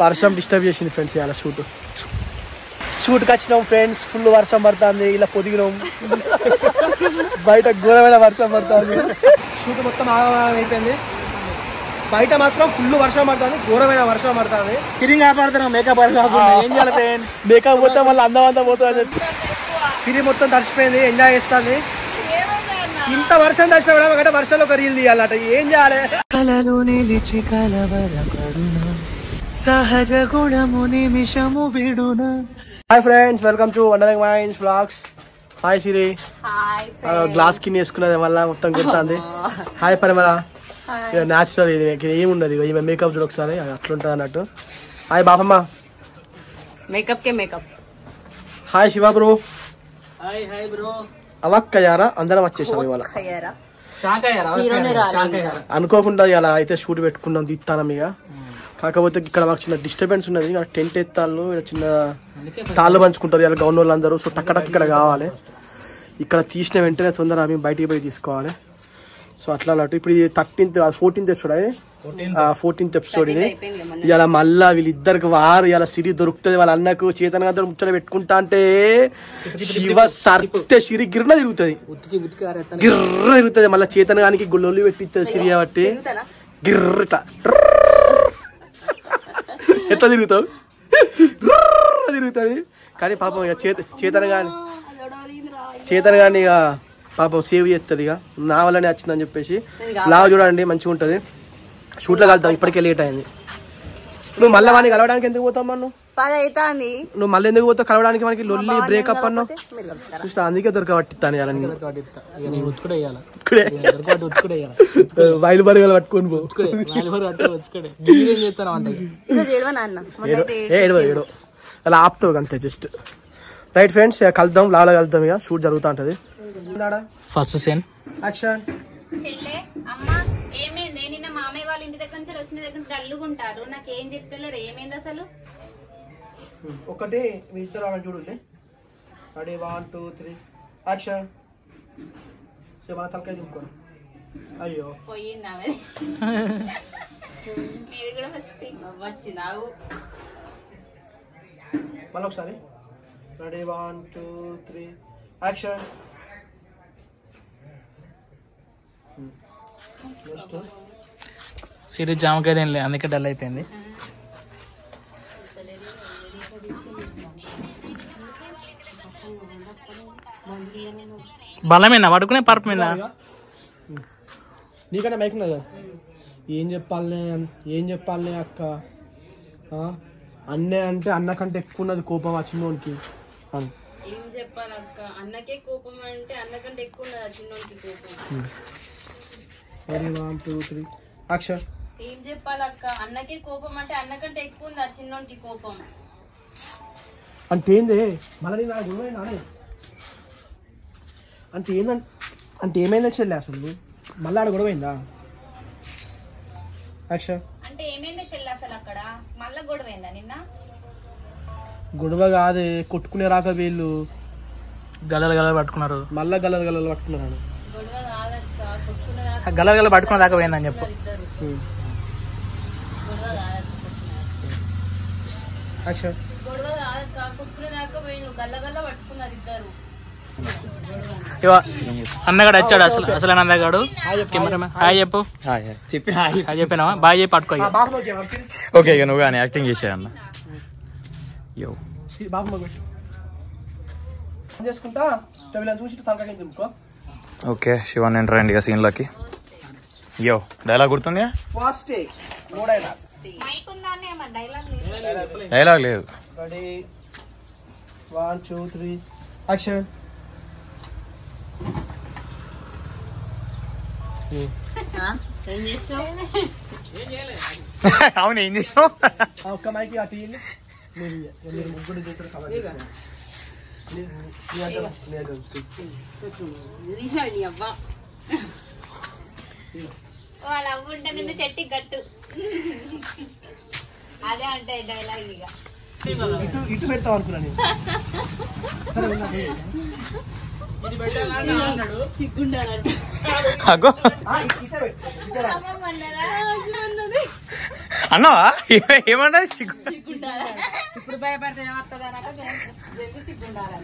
వర్షం డిస్టర్బ్ చేసింది ఫ్రెండ్స్ ఇలా షూట్కి వచ్చినాం ఫ్రెండ్స్. ఫుల్ వర్షం పడుతుంది, ఇలా పొదిగినాం. బయట ఘోరమైన వర్షం పడుతుంది. షూట్ మొత్తం అయిపోయింది. బయట మాత్రం ఫుల్ వర్షం పడుతుంది, ఘోరమైన వర్షం పడుతుంది. సిరింగ్ కాపాడుతున్నాం, మేకప్ ఏం చేయాలి ఫ్రెండ్స్. మేకప్ పోతే మళ్ళీ అందం అంతా పోతుంది. సిరి మొత్తం తడిచిపోయింది, ఎంజాయ్ చేస్తుంది. ఇంత వర్షం తడిచినా కూడా ఒకటే వర్షంలో ఒక రీల్ తీయాలట. ఏం చేయాలి? కలలు నిలిచి కలవరపడునా సహజ గుణము నిమిషము విడునా. Hi friends, welcome to wandering minds vlogs. Hi Siri. Glass కింద వేసుకున్నది వల్ల మొత్తం కొడుతుంది. హాయ్ పరిమళ. న్యాచురల్ ఇది ఏముండదు, ఈమె మేకప్ చూడ ఒకసారి అట్లుంటది అన్నట్టు. హాయ్ బాపమ్మ. మేకప్ కే makeup. Hi Shiva bro. Hi hi bro. అవక్కయ్యారా అందరం వచ్చేసాం ఇవాళ. అనుకోకుండా ఇలా అయితే షూట్ పెట్టుకున్నాం, తీస్తానం ఇక. కాకపోతే ఇక్కడ మాకు చిన్న డిస్టర్బెన్స్ ఉన్నది. టెంట్ ఎత్తాళ్ళు, చిన్న తాళ్ళు పంచుకుంటారు ఇలా గౌన్ వాళ్ళు అందరూ. సో టక్ ఇక్కడ కావాలి. ఇక్కడ తీసిన వెంటనే తొందర మేము బయటికి పోయి తీసుకోవాలి. సో అట్లా అన్నట్టు. ఇప్పుడు ఇది 14th ఎపిసోడ్, అది 14th ఎపిసోడ్ ఇది. ఇలా మళ్ళా వీళ్ళిద్దరికి ఇలా సిరి దొరుకుతుంది. వాళ్ళ అన్నకు చేతన గంతో ముచ్చట పెట్టుకుంటా అంటే శివ సర్తే సిరి గిర్ర తిరుగుతుంది, గిర్ర తిరుగుతుంది. మళ్ళీ చేతన గానికి గుళ్ళొల్లి పెట్టిస్తుంది సిరి కాబట్టి గిర్ర ఎట్లా తిరుగుతావు తిరుగుతుంది. కానీ పాపం ఇక చేతన గాని ఇక పాపం సేవ్ చేస్తుంది. ఇక నా వల్లనే వచ్చిందని చెప్పేసి లాగా చూడండి మంచిగా ఉంటుంది. షూట్లో కలుద్దాం, ఇప్పటికే లేట్ అయింది. నువ్వు మళ్ళీ వాడిని కలవడానికి ఎందుకు పోతావు? నువ్వు మళ్ళీ ఎందుకు పోతావు కలవడానికి? మనకి లొల్లి బ్రేకప్ అన్నావు చూస్తా, అందుకే దొరకబట్టిస్తాను బయలుబరిగా పట్టుకొని పో. ఏడో అలా ఆపుతావు అంతే జస్ట్. రైట్ ఫ్రెండ్స్, కలుద్దాం, లాగా కలుద్దాం. ఇక షూట్ జరుగుతూ ఉంటది. First scene action. చెల్లె అమ్మ ఏమైంది? నిన్న మామయ్య వాళ్ళ ఇంటి దగ్గర నుంచి వచ్చిన దగ్గర నుంచి అల్లుగుంటారు, నాకేం చెప్తలేరు. ఏమైంది అసలు? ఒకటి మీ ఇద్దరు ఆమె చూడండి. Ready 1 2 3 action. మా తలకాయ దింపుకోండి. అయ్యో పోయింది ఆమె. మీరు కూడా ఫస్ట్ వచ్చినావు. మళ్ళీ ఒకసారి రెడీ 1 2 3 యాక్షన్. సిరీస్ జామకాయ తినలే, అందుకే డల్ అయిపోయింది. బలమేనా పడుకునే పరుపు మీద? నీకన్నా మైక్ ఉన్నది కదా. ఏం చెప్పాలనే అక్క. అన్నే అంటే అన్న కంటే ఎక్కువ ఉన్నది కోపం ఆ చిన్నోనికి. ఏం చెప్పాలక్క, అన్నకే కోపం అంటే అన్నకంటే ఎక్కువ ఉన్నది ఆ చిన్నోనికి కోపం. 1 2 3 యాక్షన్. ఏం చెప్పాలక్క, అన్నకే కోపం అంటే అన్నకంటే ఎక్కువ ఉంది ఆ చిన్నోనికి కోపం. అంటే ఏంది మళ్ళీ నా గొడవైనా అంటే అంటే ఏమైందా చెల్లి అసలు? మళ్ళీ ఆడ గొడవైందా? యాక్షన్. అంటే ఏమైంది చెల్లె అసలు అక్కడ? మళ్ళా గొడవైందా నిన్న? గొడవ కాదే, కొట్టుకునే రాక వీళ్ళు గలలు పట్టుకున్నారు. మళ్ళా గలలు పట్టుకున్నారు. గొడవ కాదక్క, కొట్టుకునేదాకా గలలు పట్టుకునే దాకా పోయిందని చెప్పు. గొడవ కాదక్క, యాక్షన్. గొడవ కాదక్క, కొట్టుకునేదాకా పోయిండు. గల్ల పట్టుకున్నారు ఇద్దరు. అన్నగాడు వచ్చాడు, అసలు అన్నగాడు. హాయ్ చెప్పు. చెప్పినావా? బాయ్ చెప్పి పట్టుకో. ఓకే ఇక నువ్వు కానీ యాక్టింగ్ చేసాయన్న. ఓకే శివన్ ఎంటర్ అయ్యండి ఇక సీన్లోకి. యో డైలాగ్ గుర్తుంది? డైలాగ్ లేదు. 1 2 3 యాక్షన్. ఏం చేసినావు? అవును ఏం చేసినావు? ఒక్క మైకి అటు మీరు ముగ్గురు చేతులు కవర్ వాళ్ళ అవ్వుంటే నిన్ను చెట్టి గట్టు. అదే అంటే డైలాగ్. ఇక ఇటు పెడతాం అనుకున్నా నేను. అన్నావా ఏమన్నా ఇప్పుడు భయపడితే సిగ్గుండాలి.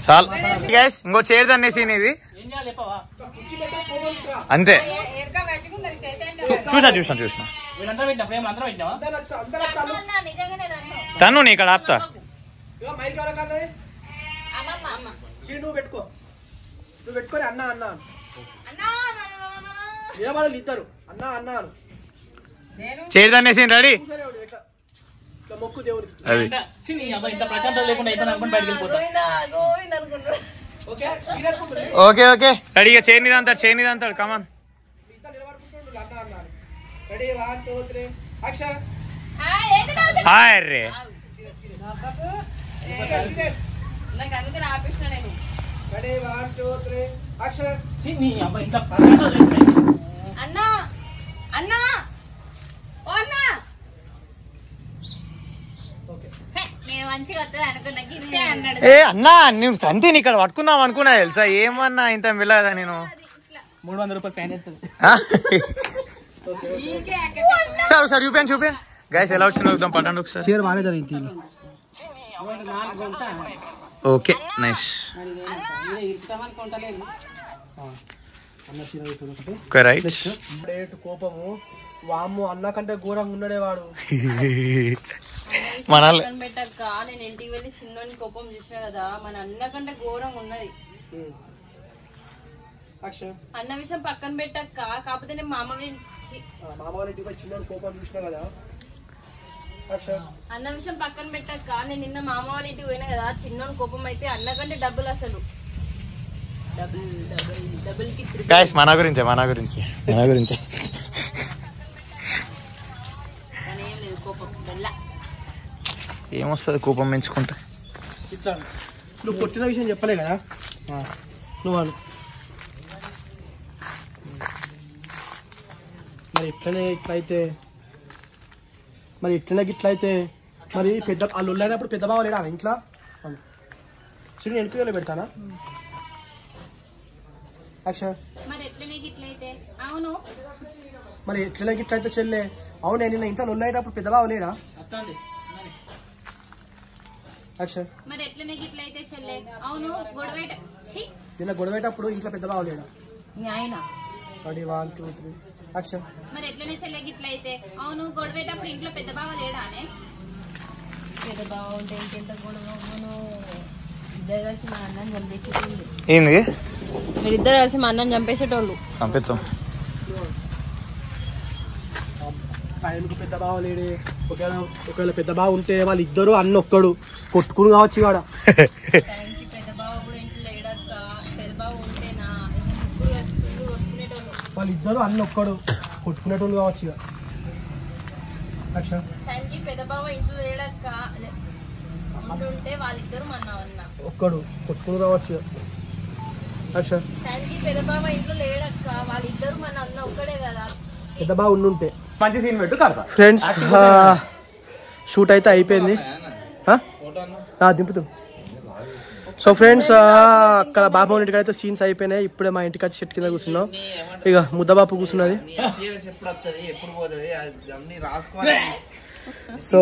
చాలు గైస్, ఇంకో చైర్ అనేసి ఇది అంతే. చూసిన తను నీ ఇక్కడ ఆపుతా. నువ్వు పెట్టుకొని అన్నా నిలబడాలి ఇద్దరు. అన్నా చైర్ అనేసి రెడీ. మొక్కు దేవుడికి. అది ఓకే ఓకే రెడీగా చైర్ మీద అంటాడు కమాన్. హాయ్ రే నాకు అందుకని ఆపేసిన నేను. అన్నా అన్నా ఓ అన్నా నేను మంచిగా వస్తుంది అనుకున్నా గిట్టే అన్నాడు. ఏ అన్నా నేను అంతే ఇక్కడ పట్టుకుందాం అనుకున్నా తెలుసా. ఏమన్నా ఇంత వెళ్ళదా నేను. 300 రూపాయలు ఫ్యాన్ వేస్తుంది. సార్ ఒకసారి చూపాను గైస్ ఎలా వచ్చిందో చూద్దాం. పట్టండి ఒకసారి. చీర బాగానే జరిగింది. Okay nice. రైట్ కోపము వాము అన్న కంటే ఘోరంగా ఉన్నాడే వాడు. మనల్ని పెట్టాక నేను ఇంటికి వెళ్ళి చిన్నోని కోపం చూసిన కదా, మన అన్న కంటే ఘోరంగా ఉన్నది. అన్న విషయం పక్కన పెట్టాక కాకపోతే నేను మామ వాళ్ళ ఇంటికి చిన్న కోపం చూసినా కదా. అన్న విషయం పక్కన పెట్టాక నేను నిన్న మామ వాళ్ళ ఇంటికి పోయినా కదా, చిన్నోని కోపం అయితే అన్న కంటే డబ్బులు అసలు డబుల్ కి గైస్ మన గురించి కానీ ఏం లేదు కోపం బెల్లా. ఏమొస్తుంది కోపం పెంచుకుంటే. ఇట్లా నువ్వు కొట్టిన విషయం చెప్పలే కదా నువ్వు మరి ఇట్లయితే మరి పెద్ద వాళ్ళు వెళ్ళినప్పుడు పెద్ద బావ లేడా ఇంట్లో. చిన్న ఎల్పిలో పెడతానా మరి ఎట్లనే గిట్లయితే అవును మరి ఎట్లనే గిట్లయితే చెల్లె అవునే నిన్న ఇంట్లో వెళ్ళేటప్పుడు పెద్ద బావ లేడా. మరి ఎట్లనే గిట్లయితే చెల్లె అవును నిన్న గొడవేటప్పుడు ఇంట్లో పెద్ద బావ లేడా. ఆయన 1 2 3 యాక్షన్. మరి ఎట్లనే చెల్లె గిట్లయితే అవును గొడవేటప్పుడు ఇంట్లో పెద్ద బావ లేడానే. పెద్ద బావ ఉంటే ఇంకెంత గొడవ. ఇద్దరు కలిసి మా అన్నని చంపేసేటోళ్ళు. ఏంది మీరిద్దరు కలిసి మా అన్నని చంపేసేటోళ్ళు. చంపిస్తాం. ఆయనకు పెద్ద బావ లేడే. ఒకవేళ పెద్ద బావ ఉంటే వాళ్ళు ఇద్దరు అన్న ఒక్కడు కొట్టుకుని కావచ్చు కాడ. పెద్ద బావ కూడా ఇంట్లో లేడక్క. పెద్ద బావ ఉంటేనా వాళ్ళిద్దరు అన్న ఒక్కడు కొట్టుకునేటోళ్ళు కావచ్చు ఇక. టైంకి పెద్ద బావ ఇంట్లో లేడక్క. ఉంటే వాళ్ళిద్దరు మన అన్న ఒక్కడు కొట్టుకుని కావచ్చు ఇక. టైంకి పెద్ద బావ ఇంట్లో లేడక్క. వాళ్ళిద్దరు మన అన్న ఒక్కడే కదా. పెద్ద బావ ఉండుంటే మంచి సీన్ పెట్టు. ఫ్రెండ్స్ షూట్ అయితే అయిపోయింది. దింపుతాం. సో ఫ్రెండ్స్ అక్కడ బాబు ఇంటికి అయితే సీన్స్ అయిపోయినాయి. ఇప్పుడే మా ఇంటికి వచ్చి చెట్టు కింద కూర్చున్నాం. ఇక ముద్దబాపు కూర్చున్నది. సో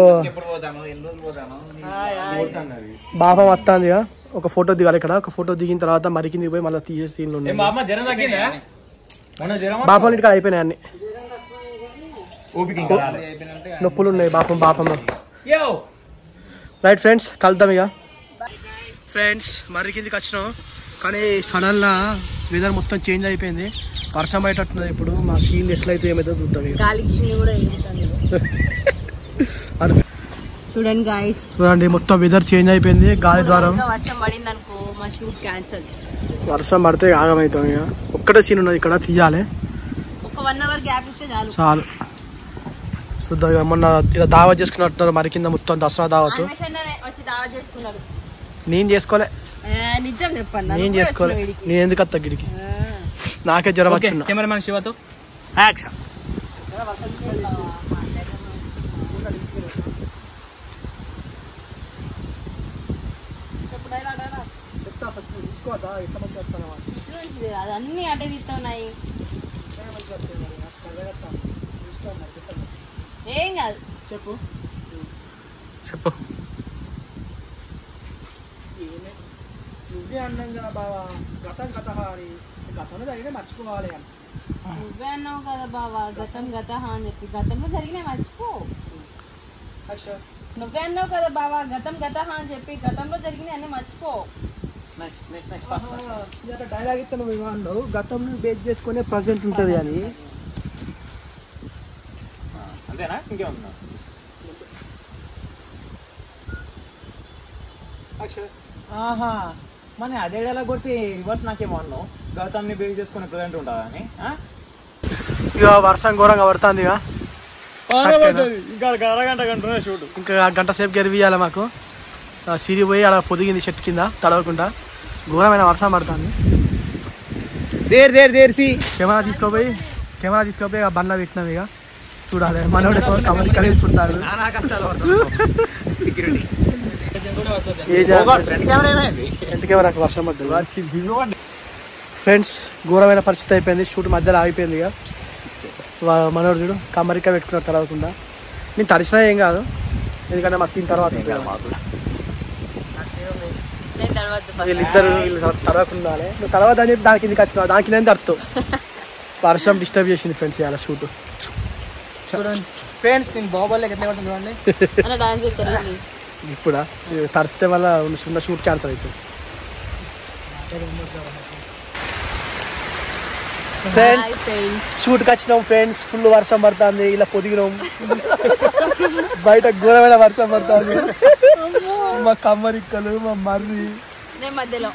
బాబా వస్తుంది. ఒక ఫోటో దిగాలి ఇక్కడ. ఒక ఫోటో దిగిన తర్వాత మరి కిందికి పోయి మళ్ళీ తీసే సీన్లు ఉన్నాయి. బాబా ఇంటికి అయిపోయినాయి అన్ని. నొప్పులు ఉన్నాయి బాపం. రైట్ ఫ్రెండ్స్ కలుద్దాం ఇక. ఫ్రెండ్స్ మర్రి కిందికి వచ్చినాం కానీ సడన్ గా వెదర్ మొత్తం చేంజ్ అయిపోయింది. వర్షం బయటట్టున్నది. ఇప్పుడు మా సీన్ ఎట్లయితే ఏమైతే చూద్దాం ఇక. చూడండి గాయస్, చూడండి మొత్తం వెదర్ చేంజ్ అయిపోయింది. గాలి ద్వారా వర్షం పడింది అనుకో మా షూట్ క్యాన్సల్. వర్షం పడితే ఆగమవుతాం ఇక. ఒక్కటే సీన్ ఉన్నది ఇక్కడ తీయాలి. ఒక 1 hour గ్యాప్ ఇస్తే చాలు. చూద్దాం ఇక. మొన్న ఇలా దావత్ చేసుకున్నట్టున్నారు మరి కింద మొత్తం దసరా దావత్. వచ్చి దావత్ చేసుకున్నాడు. నేను చేసుకోలే. నిజం చెప్పండి. నేను చేసుకోలే. నేను ఎందుకు వస్తా గిడికి. నాకే జ్వరం వచ్చింది. కెమెరామెన్ శివతో యాక్షన్. చెప్తా ఫస్ట్ తీసుకోవద్దా ఇట్లా మంచిగా వస్తాను అది అన్ని అటే తీస్తున్నాయి. ఏం కాదు చెప్పు చెప్పు. నువ్వే అన్నంగా బావా గతం గత అని గతంలో జరిగితే మర్చిపోవాలి అని. నువ్వే అన్నావు కదా బావా గతం గత అని చెప్పి, గతంలో జరిగినా మర్చిపో. నువ్వే అన్నావు కదా బావా గతం గత అని చెప్పి, గతంలో జరిగిన అన్ని మర్చిపో. డైలాగ్ ఇస్తే నువ్వు ఏమన్నావు, గతం బేస్ చేసుకునే ప్రజెంట్ ఉంటుంది అని. అంతేనా ఇంకేమన్నా? ఆహా మన అదే డైలాగ్ కొట్టి రివర్స్ నాకేమో అన్నావు, గతాన్ని బేస్ చేసుకుని ప్రజెంట్ ఉంటుందా అని. ఇక వర్షం ఘోరంగా పడుతుంది. ఇంకా అరగంట గంటనే షూట్. ఇంకా గంట సేపు గెలిపియాలి మాకు. సిరి పోయి అలా పొదిగింది చెట్టు కింద తడవకుండా. ఘోరమైన వర్షం పడుతుంది. కెమెరా తీసుకోపోయి ఆ బండ్లో పెట్టినాం. ఇక చూడాలి మనోడు కమర్ కలిసుకుంటారు. కెమెరాకి వర్షం పడుతుంది ఫ్రెండ్స్. ఘోరమైన పరిస్థితి అయిపోయింది. షూట్ మధ్యలో ఆగిపోయింది. ఇక మనోడు చూడు కమరిక పెట్టుకున్నాడు తడవకుండా. నేను తడిసినా ఏం కాదు, ఎందుకంటే మా సీన్ తర్వాత వీళ్ళిద్దరు తడవకుండా నువ్వు తర్వాత అని చెప్పి దాని కిందకి వచ్చినావు. దాని కింద తడుతావు. వర్షం డిస్టర్బ్ చేసింది ఫ్రెండ్స్ ఇలా షూట్. చూడండి ఫ్రెండ్స్, నేను బాహుబలి ఎట్లా పడుతుంది చూడండి. ఇప్పుడా తడితే వల్ల ఉన్న షూట్ క్యాన్సల్ అవుతుంది. ఫ్రెండ్స్ షూట్కి వచ్చినాం ఫ్రెండ్స్. ఫుల్ వర్షం పడుతుంది. ఇలా పొదిగినాం. బయట ఘోరమైన వర్షం పడుతుంది. మా కమ్మరిక్కలు మా మర్రి మధ్యలో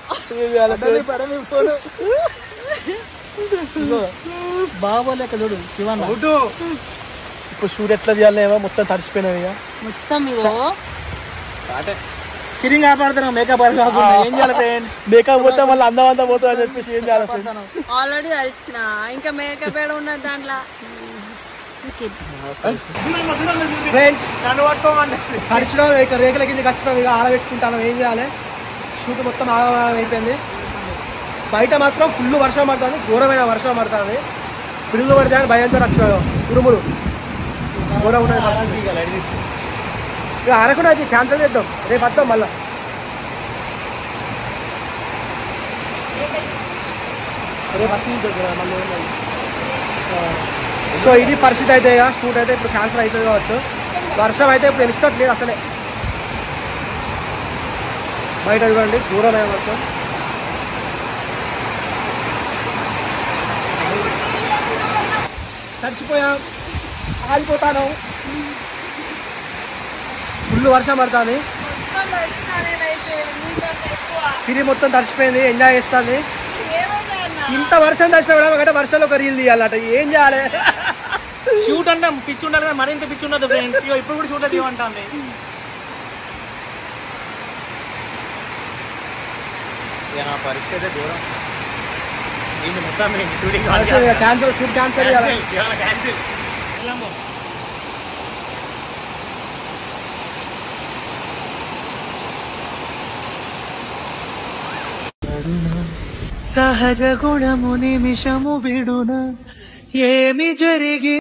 బాహుబలి ఎక్కడ చూడు శివన్న. ఇప్పుడు షూట్ ఎట్లా చేయాలేమో మొత్తం తడిసిపోయినాయి. ఇక మొత్తం చిరింగ్ కాపాడుతున్నాం. మేకప్ ఏం చేయాలి ఫ్రెండ్స్? మేకప్ పోతే మళ్ళీ అందం పోతుంది అని చెప్పేసి ఏం చేయాలి ఆల్రెడీ తడిచిన ఇంకా మేకప్ ఏడ ఉన్నది దాంట్లో. ఫ్రెండ్స్ తడిచినాం. ఇక రేకుల కిందకి వచ్చినాం. ఇక ఆడబెట్టుకుంటాను. ఏం చేయాలి? షూట్ మొత్తం అయిపోయింది. బయట మాత్రం ఫుల్ వర్షం పడుతుంది. ఘోరమైన వర్షం పడుతుంది. పిడుగులు పడితే అని భయంతో వచ్చినాడు. ఉరుములు ఘోరం ఉన్నది. ఇక ఆడకుండా అది క్యాన్సల్ చేద్దాం. రేపు వద్దాం మళ్ళా. రేపు వస్తుంది మళ్ళీ. సో ఇది పరిస్థితి అయితే. ఇక షూట్ అయితే ఇప్పుడు క్యాన్సల్ అవుతుంది కావచ్చు. వర్షం అయితే ఇప్పుడు తెలుస్తట్లేదు అసలే. బయట చూడండి ఘోరమైన వర్షం. తడిచిపోయాం. ఆగిపోతాను. ఫుల్ వర్షం పడుతుంది. సిరి మొత్తం తడిచిపోయింది. ఎంజాయ్ చేస్తుంది. ఇంత వర్షం తడిచినా కూడా ఒకటే వర్షంలో ఒక రీల్ తీయాలట. ఏం చేయాలి? షూట్ అంటే పిచ్చి ఉండాలి కదా, మరింత పిచ్చి ఉండదు ఫ్రెండ్స్. ఇప్పుడు కూడా షూట్ తీయమంటుంది. నా పరిస్థితి అయితే దూరం. మొత్తం షూటింగ్ క్యాన్సల్. షూట్ క్యాన్సల్ చేయాలి. సహజ గుణము నిమిషము విడున ఏమి జరిగి